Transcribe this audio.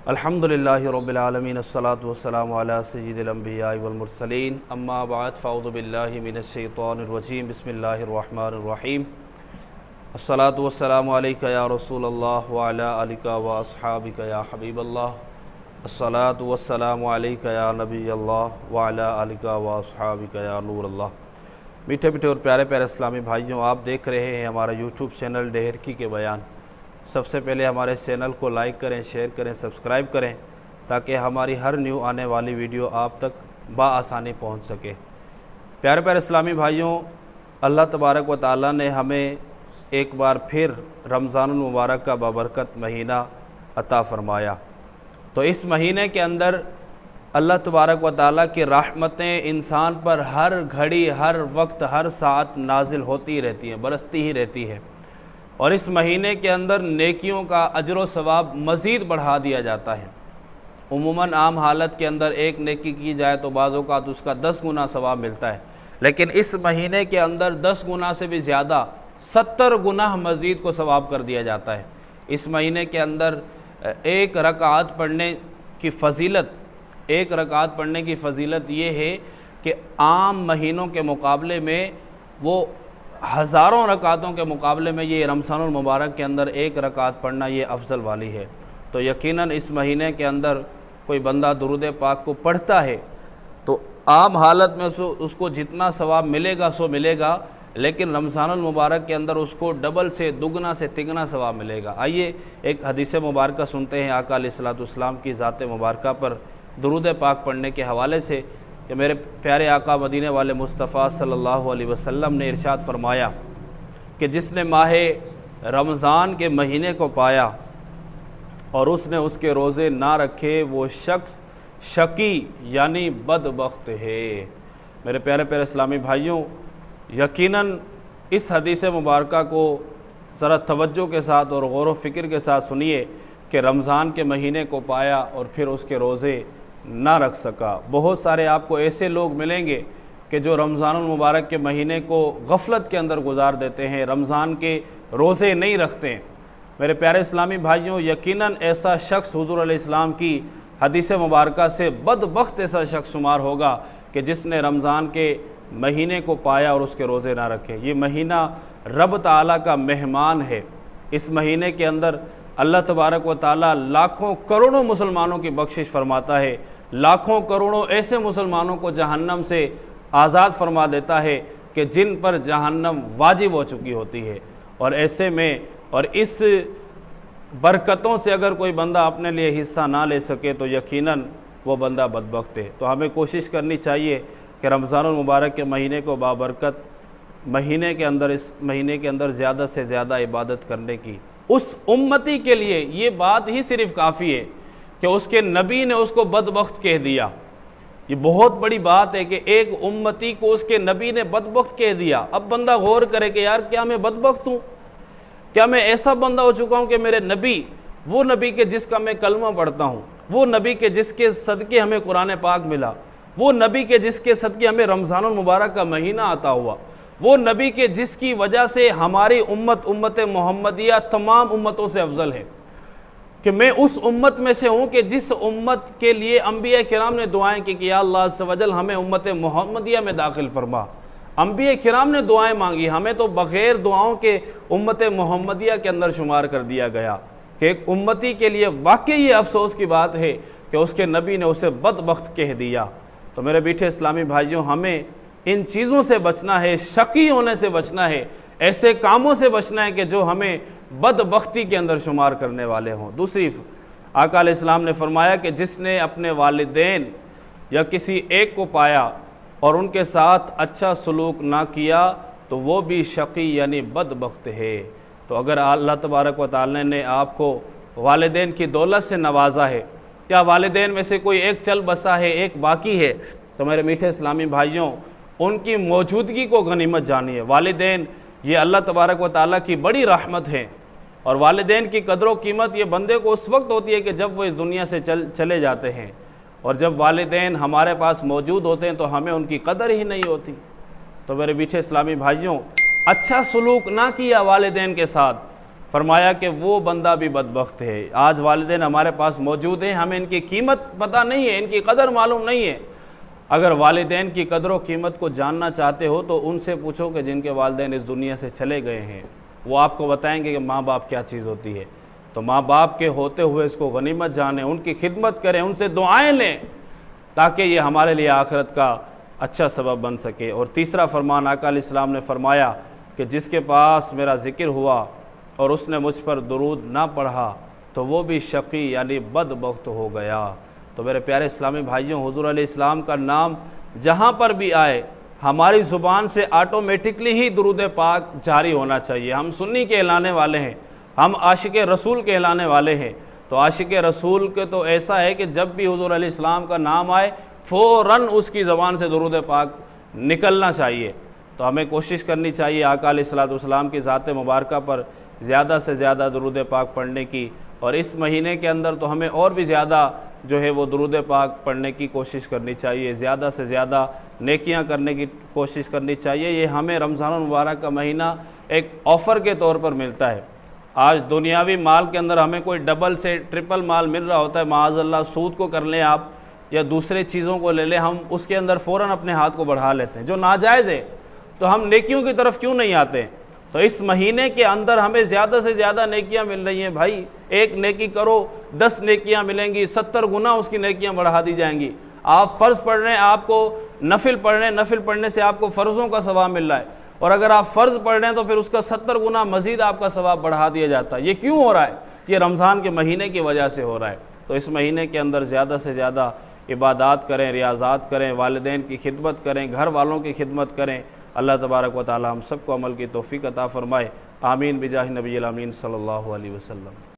الحمدللہ رب العالمین الصلاۃ والسلام علی سید الانبیاء والمرسلین اما بعد فاعوذ باللہ من الشیطان الرجیم بسم اللہ الرحمن الرحیم الصلاۃ والسلام علیک یا رسول اللہ وعلی آلک واصحابک یا حبیب اللہ الصلاۃ والسلام علیک یا نبی اللہ وعلی آلک واصحابک یا نور اللہ۔ میٹھے میٹھے اور پیارے پیارے اسلامی بھائیوں، آپ دیکھ رہے ہیں ہمارا یوٹیوب چینل ڈہرکی کے بیان۔ سب سے پہلے ہمارے چینل کو لائک کریں، شیئر کریں، سبسکرائب کریں تاکہ ہماری ہر نیو آنے والی ویڈیو آپ تک بآسانی پہنچ سکے۔ پیارے پیارے اسلامی بھائیوں، اللہ تبارک و تعالیٰ نے ہمیں ایک بار پھر رمضان المبارک کا بابرکت مہینہ عطا فرمایا۔ تو اس مہینے کے اندر اللہ تبارک و تعالیٰ کی رحمتیں انسان پر ہر گھڑی، ہر وقت، ہر ساعت نازل ہوتی رہتی ہیں، برستی ہی رہتی ہے، اور اس مہینے کے اندر نیکیوں کا اجر و ثواب مزید بڑھا دیا جاتا ہے۔ عموماً عام حالت کے اندر ایک نیکی کی جائے تو بعض اوقات اس کا 10 گنا ثواب ملتا ہے، لیکن اس مہینے کے اندر 10 گنا سے بھی زیادہ 70 گنا مزید کو ثواب کر دیا جاتا ہے۔ اس مہینے کے اندر ایک رکعت پڑھنے کی فضیلت یہ ہے کہ عام مہینوں کے مقابلے میں وہ ہزاروں رکعتوں کے مقابلے میں یہ رمضان المبارک کے اندر ایک رکعت پڑھنا یہ افضل والی ہے۔ تو یقیناً اس مہینے کے اندر کوئی بندہ درود پاک کو پڑھتا ہے تو عام حالت میں اس کو جتنا ثواب ملے گا سو ملے گا، لیکن رمضان المبارک کے اندر اس کو ڈبل سے دگنا سے تگنا ثواب ملے گا۔ آئیے ایک حدیث مبارکہ سنتے ہیں آقا علیہ الصلوۃ والسلام کی ذات مبارکہ پر درود پاک پڑھنے کے حوالے سے کہ میرے پیارے آقا مدینے والے مصطفیٰ صلی اللہ علیہ وسلم نے ارشاد فرمایا کہ جس نے ماہ رمضان کے مہینے کو پایا اور اس نے اس کے روزے نہ رکھے، وہ شخص شقی یعنی بدبخت ہے۔ میرے پیارے پیارے اسلامی بھائیوں، یقیناً اس حدیث مبارکہ کو ذرا توجہ کے ساتھ اور غور و فکر کے ساتھ سنیے کہ رمضان کے مہینے کو پایا اور پھر اس کے روزے نہ رکھ سکا۔ بہت سارے آپ کو ایسے لوگ ملیں گے کہ جو رمضان المبارک کے مہینے کو غفلت کے اندر گزار دیتے ہیں، رمضان کے روزے نہیں رکھتے ہیں۔ میرے پیارے اسلامی بھائیوں، یقیناً ایسا شخص حضور علیہ السلام کی حدیث مبارکہ سے بدبخت ایسا شخص شمار ہوگا کہ جس نے رمضان کے مہینے کو پایا اور اس کے روزے نہ رکھے۔ یہ مہینہ رب تعالیٰ کا مہمان ہے۔ اس مہینے کے اندر اللہ تبارک و تعالیٰ لاکھوں کروڑوں مسلمانوں کی بخشش فرماتا ہے، لاکھوں کروڑوں ایسے مسلمانوں کو جہنم سے آزاد فرما دیتا ہے کہ جن پر جہنم واجب ہو چکی ہوتی ہے۔ اور ایسے میں اور اس برکتوں سے اگر کوئی بندہ اپنے لیے حصہ نہ لے سکے تو یقیناً وہ بندہ بدبخت ہے۔ تو ہمیں کوشش کرنی چاہیے کہ رمضان المبارک کے مہینے کو بابرکت مہینے کے اندر اس مہینے کے اندر زیادہ سے زیادہ عبادت کرنے کی، اس امتی کے لیے یہ بات ہی صرف کافی ہے کہ اس کے نبی نے اس کو بدبخت کہہ دیا۔ یہ بہت بڑی بات ہے کہ ایک امتی کو اس کے نبی نے بدبخت کہہ دیا۔ اب بندہ غور کرے کہ یار کیا میں بدبخت ہوں؟ کیا میں ایسا بندہ ہو چکا ہوں کہ میرے نبی، وہ نبی کے جس کا میں کلمہ پڑھتا ہوں، وہ نبی کے جس کے صدقے ہمیں قرآن پاک ملا، وہ نبی کے جس کے صدقے ہمیں رمضان المبارک کا مہینہ عطا ہوا، وہ نبی کے جس کی وجہ سے ہماری امت محمدیہ تمام امتوں سے افضل ہے، کہ میں اس امت میں سے ہوں کہ جس امت کے لیے انبیاء کرام نے دعائیں کی کہ یا اللہ عز و جل ہمیں امت محمدیہ میں داخل فرما۔ انبیاء کرام نے دعائیں مانگی، ہمیں تو بغیر دعاؤں کے امت محمدیہ کے اندر شمار کر دیا گیا کہ ایک امتی کے لیے واقعی یہ افسوس کی بات ہے کہ اس کے نبی نے اسے بدبخت کہہ دیا۔ تو میرے بیٹھے اسلامی بھائیوں، ہمیں ان چیزوں سے بچنا ہے، شقی ہونے سے بچنا ہے، ایسے کاموں سے بچنا ہے کہ جو ہمیں بدبختی کے اندر شمار کرنے والے ہوں۔ دوسری آقا علیہ السلام نے فرمایا کہ جس نے اپنے والدین یا کسی ایک کو پایا اور ان کے ساتھ اچھا سلوک نہ کیا تو وہ بھی شقی یعنی بدبخت ہے۔ تو اگر اللہ تبارک و تعالی نے آپ کو والدین کی دولت سے نوازا ہے، یا والدین میں سے کوئی ایک چل بسا ہے، ایک باقی ہے، تو میرے میٹھے اسلامی بھائیوں، ان کی موجودگی کو غنیمت جانیے۔ والدین یہ اللہ تبارک و تعالیٰ کی بڑی رحمت ہے، اور والدین کی قدر و قیمت یہ بندے کو اس وقت ہوتی ہے کہ جب وہ اس دنیا سے چلے جاتے ہیں، اور جب والدین ہمارے پاس موجود ہوتے ہیں تو ہمیں ان کی قدر ہی نہیں ہوتی۔ تو میرے میٹھے اسلامی بھائیوں، اچھا سلوک نہ کیا والدین کے ساتھ، فرمایا کہ وہ بندہ بھی بدبخت ہے۔ آج والدین ہمارے پاس موجود ہیں، ہمیں ان کی قیمت پتہ نہیں ہے، ان کی قدر معلوم نہیں ہے۔ اگر والدین کی قدر و قیمت کو جاننا چاہتے ہو تو ان سے پوچھو کہ جن کے والدین اس دنیا سے چلے گئے ہیں، وہ آپ کو بتائیں گے کہ ماں باپ کیا چیز ہوتی ہے۔ تو ماں باپ کے ہوتے ہوئے اس کو غنیمت جانیں، ان کی خدمت کریں، ان سے دعائیں لیں، تاکہ یہ ہمارے لیے آخرت کا اچھا سبب بن سکے۔ اور تیسرا فرمان آقا علیہ السلام نے فرمایا کہ جس کے پاس میرا ذکر ہوا اور اس نے مجھ پر درود نہ پڑھا تو وہ بھی شقی یعنی بدبخت ہو گیا۔ تو میرے پیارے اسلامی بھائیوں، حضور علیہ السلام کا نام جہاں پر بھی آئے ہماری زبان سے آٹومیٹکلی ہی درود پاک جاری ہونا چاہیے۔ ہم سنی کہلانے والے ہیں، ہم عاشق رسول کہلانے والے ہیں، تو عاشق رسول کے تو ایسا ہے کہ جب بھی حضور علیہ السلام کا نام آئے فوراً اس کی زبان سے درود پاک نکلنا چاہیے۔ تو ہمیں کوشش کرنی چاہیے آقا علیہ السلام کی ذات مبارکہ پر زیادہ سے زیادہ درود پاک پڑھنے کی، اور اس مہینے کے اندر تو ہمیں اور بھی زیادہ جو ہے وہ درود پاک پڑھنے کی کوشش کرنی چاہیے، زیادہ سے زیادہ نیکیاں کرنے کی کوشش کرنی چاہیے۔ یہ ہمیں رمضان المبارک کا مہینہ ایک آفر کے طور پر ملتا ہے۔ آج دنیاوی مال کے اندر ہمیں کوئی ڈبل سے ٹرپل مال مل رہا ہوتا ہے، معاذ اللہ سود کو کر لیں آپ یا دوسرے چیزوں کو لے لیں، ہم اس کے اندر فوراً اپنے ہاتھ کو بڑھا لیتے ہیں جو ناجائز ہے۔ تو ہم نیکیوں کی طرف کیوں نہیں آتے؟ تو اس مہینے کے اندر ہمیں زیادہ سے زیادہ نیکیاں مل رہی ہیں بھائی، ایک نیکی کرو 10 نیکیاں ملیں گی، 70 گنا اس کی نیکیاں بڑھا دی جائیں گی۔ آپ فرض پڑھ رہے ہیں، آپ کو نفل پڑھ رہے ہیں، نفل پڑھنے سے آپ کو فرضوں کا ثواب مل رہا ہے، اور اگر آپ فرض پڑھ رہے ہیں تو پھر اس کا 70 گنا مزید آپ کا ثواب بڑھا دیا جاتا ہے۔ یہ کیوں ہو رہا ہے؟ یہ رمضان کے مہینے کی وجہ سے ہو رہا ہے۔ تو اس مہینے کے اندر زیادہ سے زیادہ عبادات کریں، ریاضات کریں، والدین کی خدمت کریں، گھر والوں کی خدمت کریں۔ اللہ تبارک و تعالی ہم سب کو عمل کی توفیق عطا فرمائے۔ آمین بجاہ نبی الامین صلی اللہ علیہ وسلم۔